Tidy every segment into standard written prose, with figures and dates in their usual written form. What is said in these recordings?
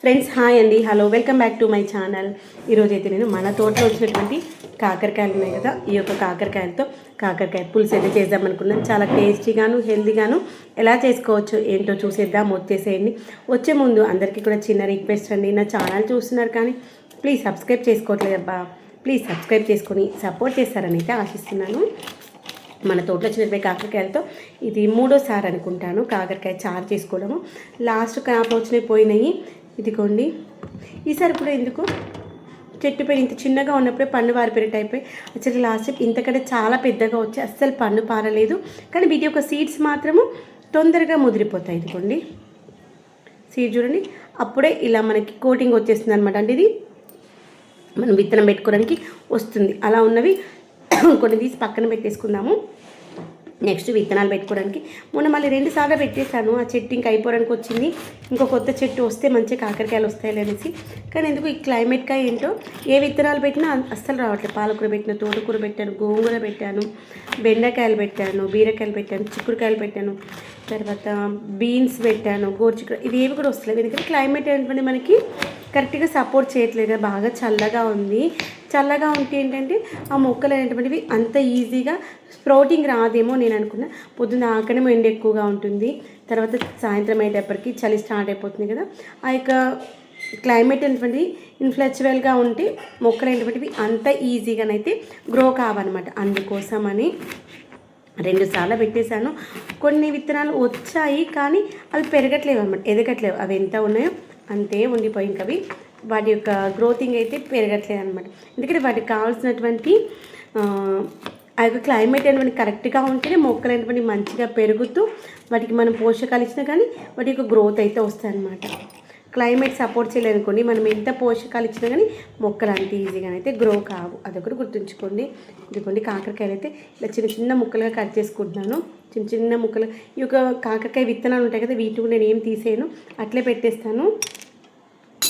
Friends hi అండి, hello, welcome back to my channel. ఈరోజు అయితే నేను మన తోటలో వచ్చినటువంటి కాకరకాయలు ఉన్నాయి కదా, ఈ యొక్క కాకరకాయలతో కాకరకాయ పులుసు అయితే చేద్దాం అనుకున్నాను. చాలా టేస్టీగాను హెల్తీగాను ఎలా చేసుకోవచ్చు ఏంటో చూసేద్దాం. వచ్చేసేయండి. వచ్చే ముందు అందరికీ కూడా చిన్న రిక్వెస్ట్ అండి, నా ఛానల్ చూస్తున్నారు కానీ ప్లీజ్ సబ్స్క్రైబ్ చేసుకోవట్లేదు అబ్బా. ప్లీజ్ సబ్స్క్రైబ్ చేసుకొని సపోర్ట్ చేస్తారని అయితే ఆశిస్తున్నాను. మన తోటలో చిన్నపై కాకరకాయలతో ఇది మూడోసారి అనుకుంటాను కాకరకాయ చారు చేసుకోవడము. లాస్ట్ క్రాప్ వచ్చినాయి, పోయినాయి. ఇదిగోండి, ఈసారి కూడా ఎందుకు చెట్టుపై ఇంత చిన్నగా ఉన్నప్పుడే పండు పారిపోయినట్టు అయిపోయి అసలు లాస్ట్ ఇంతకంటే చాలా పెద్దగా వచ్చి అస్సలు పండు పారలేదు. కానీ వీటి యొక్క సీడ్స్ మాత్రము తొందరగా ముదిరిపోతాయి. ఇదిగోండి సీడ్ చూడండి, అప్పుడే ఇలా మనకి కోటింగ్ వచ్చేస్తుంది అనమాట. అంటే ఇది మనం విత్తనం పెట్టుకోవడానికి వస్తుంది. అలా ఉన్నవి కొన్ని తీసి పక్కన పెట్టేసుకుందాము. నెక్స్ట్ విత్తనాలు పెట్టుకోవడానికి మొన్న మళ్ళీ 2 సార్లు పెట్టేశాను. ఆ చెట్టు ఇంకా అయిపోవడానికి వచ్చింది. ఇంకో కొత్త చెట్టు వస్తే మంచిగా కాకరకాయలు వస్తాయి అనేసి. కానీ ఎందుకు ఈ క్లైమేట్గా ఏంటో ఏ విత్తనాలు పెట్టినా అస్సలు రావట్లేదు. పాలకూర పెట్టిన, తోటకూర పెట్టాను, గోంగూర పెట్టాను, బెండకాయలు పెట్టాను, బీరకాయలు పెట్టాను, చిక్కుడుకాయలు పెట్టాను, తర్వాత బీన్స్ పెట్టాను, గోర్చిక్కుడు, ఇది ఏవి కూడా వస్తలేదు. ఎందుకంటే క్లైమేట్ ఏంటంటే మనకి కరెక్ట్గా సపోర్ట్ చేయట్లేదు. బాగా చల్లగా ఉంది. చల్లగా ఉంటే ఏంటంటే ఆ మొక్కలు అనేటువంటివి అంత ఈజీగా స్ప్రౌటింగ్ రాదేమో నేను అనుకున్నా. పొద్దున్న ఆకనేమో ఎండ ఎక్కువగా ఉంటుంది, తర్వాత సాయంత్రం అయ్యేటప్పటికి చలి స్టార్ట్ అయిపోతుంది కదా. ఆ యొక్క క్లైమేట్ అనేటువంటిది ఇన్ఫ్లెక్చువల్గా ఉంటే మొక్కలు అనేటువంటివి అంత ఈజీగానైతే గ్రో కావన్నమాట. అందుకోసమని 2 సార్లు పెట్టేశాను. కొన్ని విత్తనాలు వచ్చాయి కానీ అవి పెరగట్లేవు అనమాట, ఎదగట్లేవు. అవి ఎంత ఉన్నాయో అంతే ఉండిపోయి ఇంకా అవి వాటి యొక్క గ్రోతింగ్ అయితే పెరగట్లేదు అనమాట. ఎందుకంటే వాటికి కావాల్సినటువంటి ఆ యొక్క క్లైమేట్ అనేటువంటి కరెక్ట్గా ఉంటేనే మొక్కలు అనేటువంటి మంచిగా పెరుగుతూ వాటికి మనం పోషకాలు ఇచ్చినా కానీ వాటి యొక్క గ్రోత్ అయితే వస్తాయి అన్నమాట. క్లైమేట్ సపోర్ట్ చేయలేదనుకోండి, మనం ఎంత పోషకాలు ఇచ్చినా కానీ మొక్కలు అంత ఈజీగా అయితే గ్రో కావు. అదొకటి గుర్తుంచుకోండి. ఇదిగోండి కాకరకాయలు అయితే ఇలా చిన్న చిన్న ముక్కలుగా కట్ చేసుకుంటున్నాను. చిన్న చిన్న ముక్కలు. ఈ యొక్క కాకరకాయ విత్తనాలు ఉంటాయి కదా, వీటిని నేను ఏం తీసేయను, అట్లే పెట్టేస్తాను.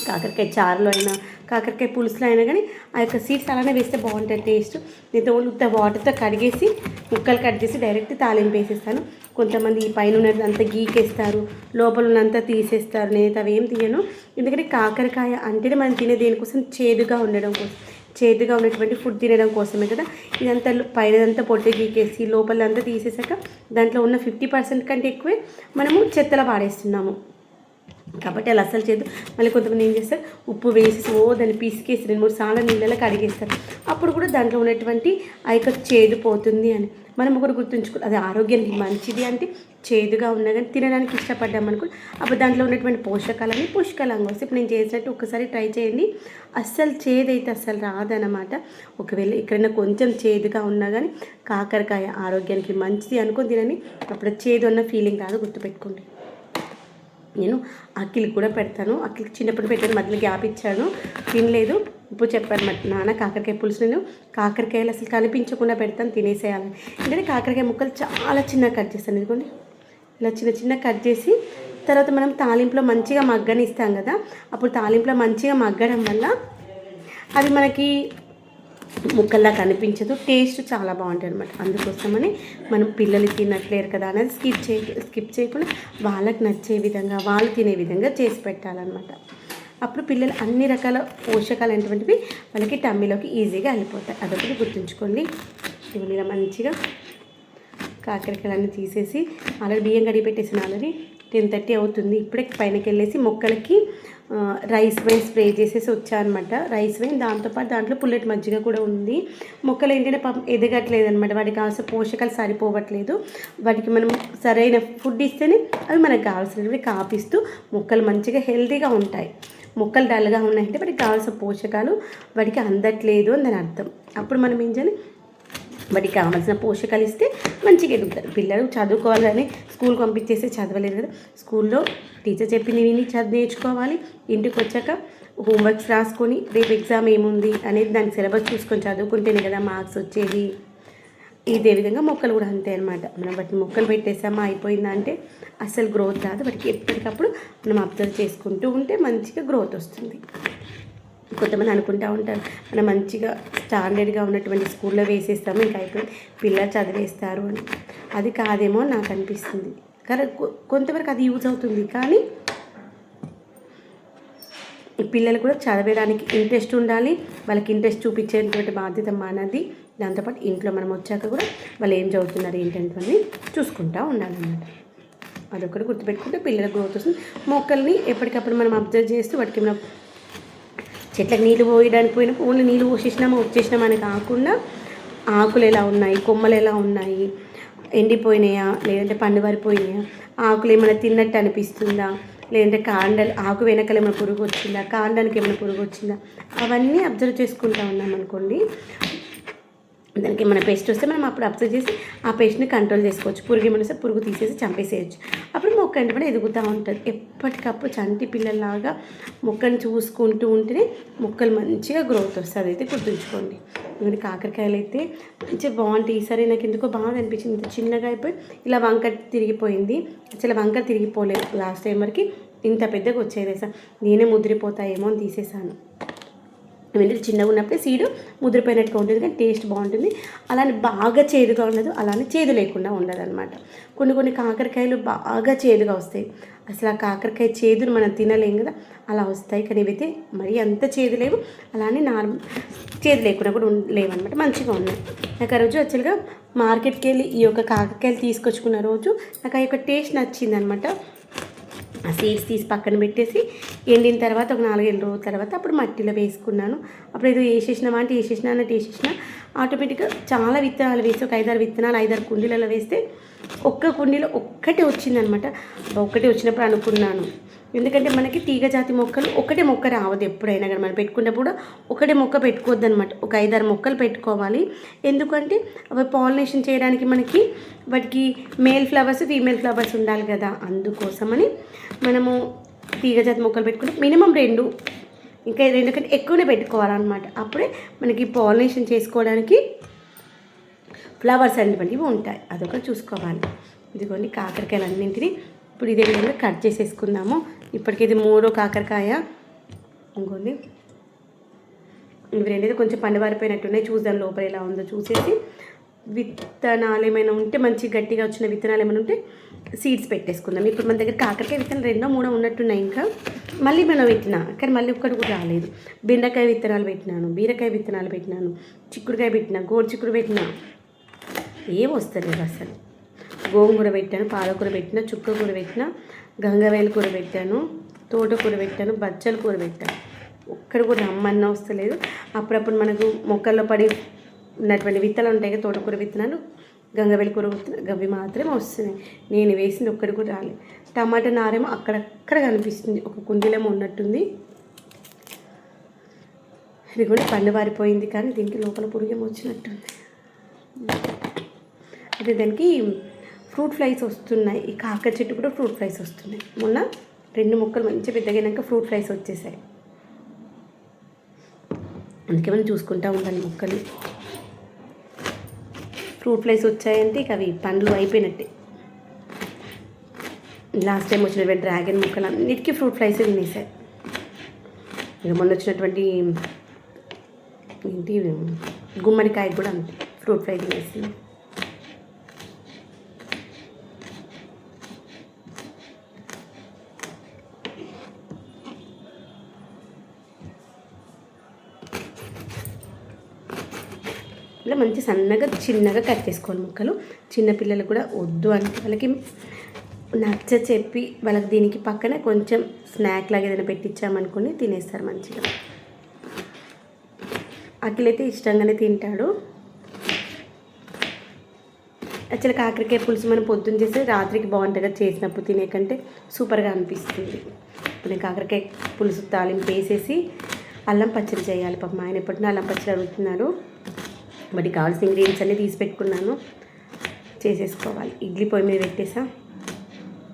కాకరకాయ చారులో అయినా కాకరకాయ పులుసులో అయినా కానీ ఆ యొక్క సీడ్స్ అలానే వేస్తే బాగుంటుంది టేస్ట్. నేను ఉత్త వాటర్తో కడిగేసి ముక్కలు కట్ చేసి డైరెక్ట్ తాలింపు వేసేస్తాను. కొంతమంది ఈ పైన ఉన్నదంతా గీకేస్తారు, లోపల ఉన్నంతా తీసేస్తారు. నేనైతే అవి ఏం తీయను. ఎందుకంటే కాకరకాయ అంటేనే మనం తినే దేనికోసం చేదుగా ఉండడం కోసం, చేదుగా ఉన్నటువంటి ఫుడ్ తినడం కోసమే కదా. ఇదంతా పైనదంతా పొట్టు గీకేసి లోపలంతా తీసేసాక దాంట్లో ఉన్న 50% కంటే ఎక్కువే మనము చెత్తలో పాడేస్తున్నాము. కాబట్టి అలా అస్సలు చేయదు. మళ్ళీ కొంతమంది ఏం చేస్తారు, ఉప్పు వేసేసి దాన్ని పిసికేసి 2-3 సార్లు నీళ్ళలో కడిగేస్తారు. అప్పుడు కూడా దాంట్లో ఉన్నటువంటి ఆ యొక్క చేదు పోతుంది అని మనం ఒకటి గుర్తుంచుకోవాలి. అది ఆరోగ్యానికి మంచిది అంటే చేదుగా ఉన్నా కానీ తినడానికి ఇష్టపడ్డామనుకో అప్పుడు దాంట్లో ఉన్నటువంటి పోషకాలన్నీ పుష్కలంగా వస్తాయి. ఇప్పుడు నేను చేసినట్టు ఒకసారి ట్రై చేయండి. అస్సలు చేదైతే అస్సలు రాదన్నమాట. ఒకవేళ ఎక్కడైనా కొంచెం చేదుగా ఉన్నా కానీ కాకరకాయ ఆరోగ్యానికి మంచిది అనుకొని తినని, అప్పుడు చేదు అన్న ఫీలింగ్ రాదు. గుర్తుపెట్టుకోండి. నేను అఖిల్కి కూడా పెడతాను. అఖిల్కి చిన్నప్పుడు పెట్టాను, మధ్యలో గ్యాప్ ఇచ్చాను, తినలేదు. ఇప్పుడు చెప్పాను మరి నాన్న కాకరకాయ పులుసు నేను కాకరకాయలు అసలు కనిపించకుండా పెడతాను, తినేసేయాలని. ఎందుకంటే కాకరకాయ ముక్కలు చాలా చిన్నగా కట్ చేస్తాను. ఎందుకండి ఇలా చిన్న చిన్న కట్ చేసి తర్వాత మనం తాలింపులో మంచిగా మగ్గనిస్తాం కదా, అప్పుడు తాలింపులో మంచిగా మగ్గడం వల్ల అది మనకి ముక్కల్లా కనిపించదు, టేస్ట్ చాలా బాగుంటుంది అనమాట. అందుకోసమని మనం పిల్లలు తినట్లేరు కదా అనేది స్కిప్ చేయకుండా వాళ్ళకి నచ్చే విధంగా, వాళ్ళు తినే విధంగా చేసి పెట్టాలన్నమాట. అప్పుడు పిల్లలు అన్ని రకాల పోషకాలు అనేటువంటివి వాళ్ళకి టమ్మీలోకి ఈజీగా వెళ్ళిపోతాయి. అదొకటి గుర్తుంచుకోండి. ఇవన్నీ ఇలా మంచిగా కాకరకాయలన్నీ తీసేసి ఆల్రెడీ బియ్యం కడిగి పెట్టేసిన ఆల్రెడీ 10:30 అవుతుంది. ఇప్పుడే పైనకి వెళ్ళేసి మొక్కలకి రైస్ వైన్ స్ప్రే చేసేసి వచ్చానమాట. రైస్ వైన్ దాంతోపాటు దాంట్లో పుల్లటి మజ్జిగ కూడా ఉంది. మొక్కలు ఏంటంటే పాపం ఎదగట్లేదు అనమాట, వాటికి కావాల్సిన పోషకాలు సరిపోవట్లేదు. వాటికి మనం సరైన ఫుడ్ ఇస్తేనే అవి మనకు కావాల్సినవి కాపిస్తూ మొక్కలు మంచిగా హెల్తీగా ఉంటాయి. మొక్కలు డల్గా ఉన్నాయంటే వాటికి కావాల్సిన పోషకాలు వాటికి అందట్లేదు అని దాని అర్థం. అప్పుడు మనం ఏం చేయాలి, వాటికి కావాల్సిన పోషకాలు ఇస్తే మంచిగా ఎదుగుతారు. పిల్లలు చదువుకోవాలని స్కూల్ పంపించేస్తే చదవలేదు కదా, స్కూల్లో టీచర్ చెప్పింది విని నేర్చుకోవాలి. ఇంటికి వచ్చాక హోంవర్క్స్ రాసుకొని రేపు ఎగ్జామ్ ఏముంది అనేది దానికి సిలబస్ చూసుకొని చదువుకుంటేనే కదా మార్క్స్ వచ్చేది. ఇదే విధంగా మొక్కలు కూడా అంతే అనమాట. మనం వాటిని మొక్కలు పెట్టేసామా అయిపోయిందా అంటే అసలు గ్రోత్ రాదు. వాటికి ఎప్పటికప్పుడు మనం అబ్జర్వ్ చేసుకుంటూ ఉంటే మంచిగా గ్రోత్ వస్తుంది. కొంతమంది అనుకుంటూ ఉంటారు మనం మంచిగా స్టాండర్డ్గా ఉన్నటువంటి స్కూల్లో వేసేస్తాము ఇంకా అయిపోయింది, పిల్లలు చదివేస్తారు అని. అది కాదేమో నాకు అనిపిస్తుంది. కానీ కొంతవరకు అది యూజ్ అవుతుంది. కానీ పిల్లలు కూడా చదవడానికి ఇంట్రెస్ట్ ఉండాలి, వాళ్ళకి ఇంట్రెస్ట్ చూపించేటువంటి బాధ్యత మనది. దాంతోపాటు ఇంట్లో మనం వచ్చాక కూడా వాళ్ళు ఏం చదువుతున్నారు ఏంటంటే చూసుకుంటూ ఉండాలన్నమాట. అదొకటి గుర్తుపెట్టుకుంటే పిల్లల గ్రోత్ వస్తుంది. మొక్కల్ని ఎప్పటికప్పుడు మనం అబ్జర్వ్ చేస్తూ వాటికి ఏమైనా చెట్లకు నీళ్ళు పోయడానికి పోయినప్పుడు ఓన్లీ నీళ్ళు పోసేసినామా వచ్చేసినామా అని కాకుండా ఆకులు ఎలా ఉన్నాయి, కొమ్మలు ఎలా ఉన్నాయి, ఎండిపోయినాయా లేదంటే పండువారిపోయినాయా, ఆకులు ఏమైనా తిన్నట్టు అనిపిస్తుందా, లేదంటే కాండలు ఆకు వెనకలు ఏమైనా పురుగు వచ్చిందా, కాండానికి ఏమైనా పురుగు వచ్చిందా, అవన్నీ అబ్జర్వ్ చేసుకుంటూ ఉన్నాం అనుకోండి. దానికి ఏమైనా పెస్ట్ వస్తే మనం అప్పుడు అబ్జర్వ్ చేసి ఆ పెస్ట్ని కంట్రోల్ చేసుకోవచ్చు. పురుగు ఏమైనా వస్తే పురుగు తీసేసి చంపేసేయచ్చు. అప్పుడు మొక్క అంటే ఎదుగుతూ ఉంటుంది. ఎప్పటికప్పుడు చంటి పిల్లల్లాగా మొక్కను చూసుకుంటూ ఉంటేనే మొక్కలు మంచిగా గ్రోత్ వస్తుంది. అయితే గుర్తుంచుకోండి. ఇవన్నీ కాకరకాయలు అయితే మంచిగా బాగుంటాయి. ఈసారి నాకు ఎందుకో బాగా అనిపించింది. ఇంత చిన్నగా అయిపోయి ఇలా వంకర తిరిగిపోయింది. అసలు వంకర తిరిగిపోలేదు. లాస్ట్ టైం వరకు ఇంత పెద్దగా వచ్చేది. నేనే ముదిరిపోతాయేమో అని తీసేసాను. ఇవన్నీ చిన్నగా ఉన్నప్పుడే సీడు ముదిరిపోయినట్టుగా ఉంటుంది, కానీ టేస్ట్ బాగుంటుంది. అలానే బాగా చేదుగా ఉండదు, అలానే చేదు లేకుండా ఉండదు అనమాట. కొన్ని కాకరకాయలు బాగా చేదుగా వస్తాయి. అసలు ఆ కాకరకాయ చేదును మనం తినలేం కదా, అలా వస్తాయి. కానీ ఇవైతే మరీ అంత చేదు లేవు, అలానే నార్మల్ చేదు లేకుండా కూడా లేవన్నమాట, మంచిగా ఉన్నాయి. నాకు ఆ రోజు యాక్చువల్గా మార్కెట్కి వెళ్ళి ఈ యొక్క కాకరకాయలు తీసుకొచ్చుకున్న రోజు నాకు ఆ యొక్క టేస్ట్ నచ్చిందనమాట. ఆ సీడ్స్ తీసి పక్కన పెట్టేసి ఎండిన తర్వాత ఒక 4-5 రోజుల తర్వాత అప్పుడు మట్టిలో వేసుకున్నాను. అప్పుడు ఏదో వేసేసినా అన్నట్టు వేసేసిన ఆటోమేటిక్గా చాలా విత్తనాలు వేసి ఒక 5-6 విత్తనాలు 5-6 కుండీలలో వేస్తే ఒక్క కుండీలో ఒక్కటే వచ్చిందనమాట. ఒక్కటే వచ్చినప్పుడు అనుకున్నాను, ఎందుకంటే మనకి తీగ జాతి మొక్కలు ఒకటే మొక్క రావద్దు. ఎప్పుడైనా కానీ మనం పెట్టుకున్నప్పుడు ఒకటే మొక్క పెట్టుకోవద్దు అనమాట. ఒక 5-6 మొక్కలు పెట్టుకోవాలి. ఎందుకంటే అవి పాలినేషన్ చేయడానికి మనకి వాటికి మేల్ ఫ్లవర్స్ ఫీమేల్ ఫ్లవర్స్ ఉండాలి కదా. అందుకోసమని మనము తీగ జాతి మొక్కలు పెట్టుకుంటే మినిమం 2 ఇంకా 2 కంటే ఎక్కువనే పెట్టుకోవాలన్నమాట. అప్పుడే మనకి పాలినేషన్ చేసుకోవడానికి ఫ్లవర్స్ అనేటువంటివి ఉంటాయి. అదొకటి చూసుకోవాలి. ఇదిగోండి కాకరకాయలు అన్నింటినీ ఇప్పుడు ఇదే విధంగా కట్ చేసేసుకుందాము. ఇప్పటికి ఇది 3వ కాకరకాయ. ఇంకోండి ఇవి రెండైతే కొంచెం పండువారిపోయినట్టున్నాయి. చూద్దాం లోపల ఎలా ఉందో చూసేసి విత్తనాలు ఏమైనా ఉంటే మంచి గట్టిగా వచ్చిన విత్తనాలు ఏమైనా ఉంటే సీడ్స్ పెట్టేసుకుందాం. ఇప్పుడు మన దగ్గర కాకరకాయ విత్తనాలు 2-3 ఉన్నట్టున్నాయి. ఇంకా మళ్ళీ మనం పెట్టినా కానీ మళ్ళీ ఒక్కటి కూడా రాలేదు. బెండకాయ విత్తనాలు పెట్టినాను, బీరకాయ విత్తనాలు పెట్టినాను, చిక్కుడుకాయ పెట్టినా, గోరు చిక్కుడు పెట్టినా, ఏం వస్తలేదు అసలు. గోంగూర పెట్టాను, పాలకూర పెట్టిన, చుక్క కూర పెట్టిన, గంగవేల కూర పెట్టాను, తోటకూర పెట్టాను, బచ్చల కూర పెట్టాను. ఒక్కరు కూడా రమ్మన్నా వస్తలేదు. అప్పుడప్పుడు మనకు మొక్కల్లో పడి ఉన్నటువంటి విత్తనాలు ఉంటాయి కదా, తోటకూర విత్తనాలు, గంగవేల కూర విత్తనాలు, అవి మాత్రమే వస్తున్నాయి. నేను వేసింది ఒక్కటి కూడా రాలేదు. టమాటా నారేమో అక్కడక్కడ కనిపిస్తుంది, ఒక కుండీలేమో ఉన్నట్టుంది. ఇది కూడా పండు వారిపోయింది, కానీ దీనికి లోపల పురుగేమో వచ్చినట్టుంది. అదే దానికి ఫ్రూట్ ఫ్లైస్ వస్తున్నాయి. ఈ కాకర చెట్టు కూడా ఫ్రూట్ ఫ్లైస్ వస్తున్నాయి. మొన్న 2 మొక్కలు మంచి పెద్దగైనాక ఫ్రూట్ ఫ్లైస్ వచ్చేసాయి. అందుకే మనం చూసుకుంటూ ఉండాలి మొక్కలు. ఫ్రూట్ ఫ్లైస్ వచ్చాయంటే ఇక అవి పండ్లు అయిపోయినట్టే. లాస్ట్ టైం వచ్చినటువంటి డ్రాగన్ మొక్కలు అన్నిటికీ ఫ్రూట్ ఫ్లైస్ తినేసాయి. ఇక మొన్న వచ్చినటువంటి ఏంటి గుమ్మడికాయ కూడా అంతే ఫ్రూట్ ఫ్లై తినేసింది. ఇలా మంచి సన్నగా చిన్నగా కట్ చేసుకోవాలి ముక్కలు. చిన్నపిల్లలు కూడా వద్దు అంటే వాళ్ళకి నచ్చ చెప్పి వాళ్ళకి దీనికి పక్కన కొంచెం స్నాక్ లాగా ఏదైనా పెట్టించామనుకుని తినేస్తారు మంచిగా. అఖిలైతే ఇష్టంగానే తింటాడు. యాక్చువల్గా కాకరకాయ పులుసు మనం పొద్దున్న చేస్తే రాత్రికి బాగుంటుంది, చేసినప్పుడు తినే కంటే సూపర్గా అనిపిస్తుంది. ఇప్పుడు నేను కాకరకాయ పులుసు తాలింపు వేసేసి అల్లం పచ్చడి చేయాలి. పాపం ఆయన ఎప్పటినా అల్లం పచ్చడి అడుగుతున్నారు. వాటికి కావాల్సిన ఇంగ్రీడియంట్స్ అన్నీ తీసి పెట్టుకున్నాను, చేసేసుకోవాలి. ఇడ్లీ పొయ్యి మీద పెట్టేసా,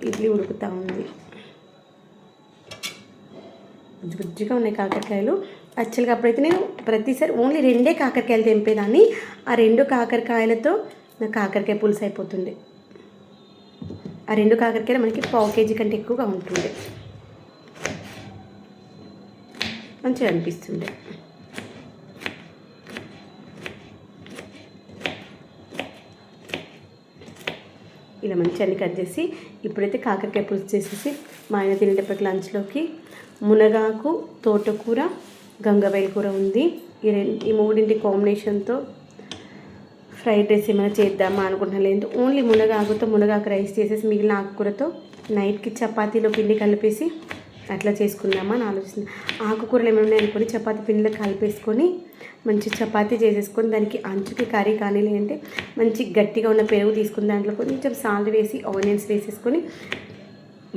ఇడ్లీ ఉడుకుతూ ఉంది. బుజ్జిగా ఉన్నాయి కాకరకాయలు. యాక్చువల్గా అప్పుడైతే నేను ప్రతిసారి ఓన్లీ 2 కాకరకాయలు తెంపేదాన్ని. ఆ 2 కాకరకాయలతో నాకు కాకరకాయ పులుసు అయిపోతుంది. ఆ 2 కాకరకాయలు మనకి 1/4 కేజీ కంటే ఎక్కువగా ఉంటుంది, మంచిగా అనిపిస్తుంది. ఇలా మంచి అన్ని కట్ చేసి ఇప్పుడైతే కాకరకాయ పులుసు చేసేసి మా ఆయన తినేటప్పటికి లంచ్లోకి మునగాకు, తోటకూర, గంగవేల్ కూర ఉంది. ఈ మూడింటి కాంబినేషన్తో ఫ్రైడ్ రైస్ ఏమైనా చేద్దామా అనుకుంటున్నా. లేదు ఓన్లీ మునగాకు రైస్ చేసేసి మిగిలిన ఆకుకూరతో నైట్కి చపాతీలో పిండి కలిపేసి అట్లా చేసుకుందామా అని ఆలోచిస్తుంది. ఆకుకూరలు ఏమైనా ఉన్నాయనుకొని చపాతీ పిండిలో కలిపేసుకొని మంచి చపాతీ చేసేసుకొని దానికి అంచుకి కర్రీ కానీ లేదంటే మంచి గట్టిగా ఉన్న పెరుగు తీసుకుని దాంట్లో కొంచెం సాల్ట్ వేసి ఆనియన్స్ వేసేసుకొని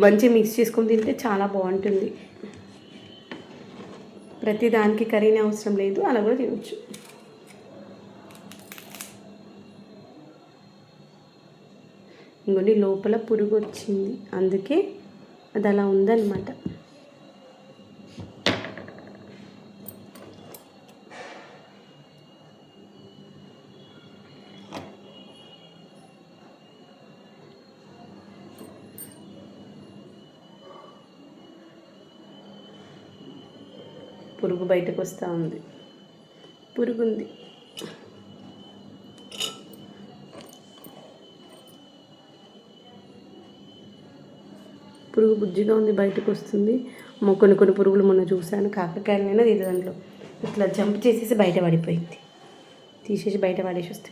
మంచిగా మిక్స్ చేసుకొని తింటే చాలా బాగుంటుంది. ప్రతి దానికి కర్రీనే అవసరం లేదు, అలా కూడా తినవచ్చు. ఇంకొన్ని లోపల పురుగు వచ్చింది, అందుకే అది అలా ఉందన్నమాట. పురుగు బయటకు వస్తూ ఉంది, పురుగు ఉంది. పురుగు బుజ్జిగా ఉంది, బయటకు వస్తుంది. కొన్ని పురుగులు మొన్న చూశాను కాకరకాయలైనా ఇది దాంట్లో ఇట్లా జంప్ చేసేసి బయట పడిపోయింది. తీసేసి బయట పడేసి వస్తే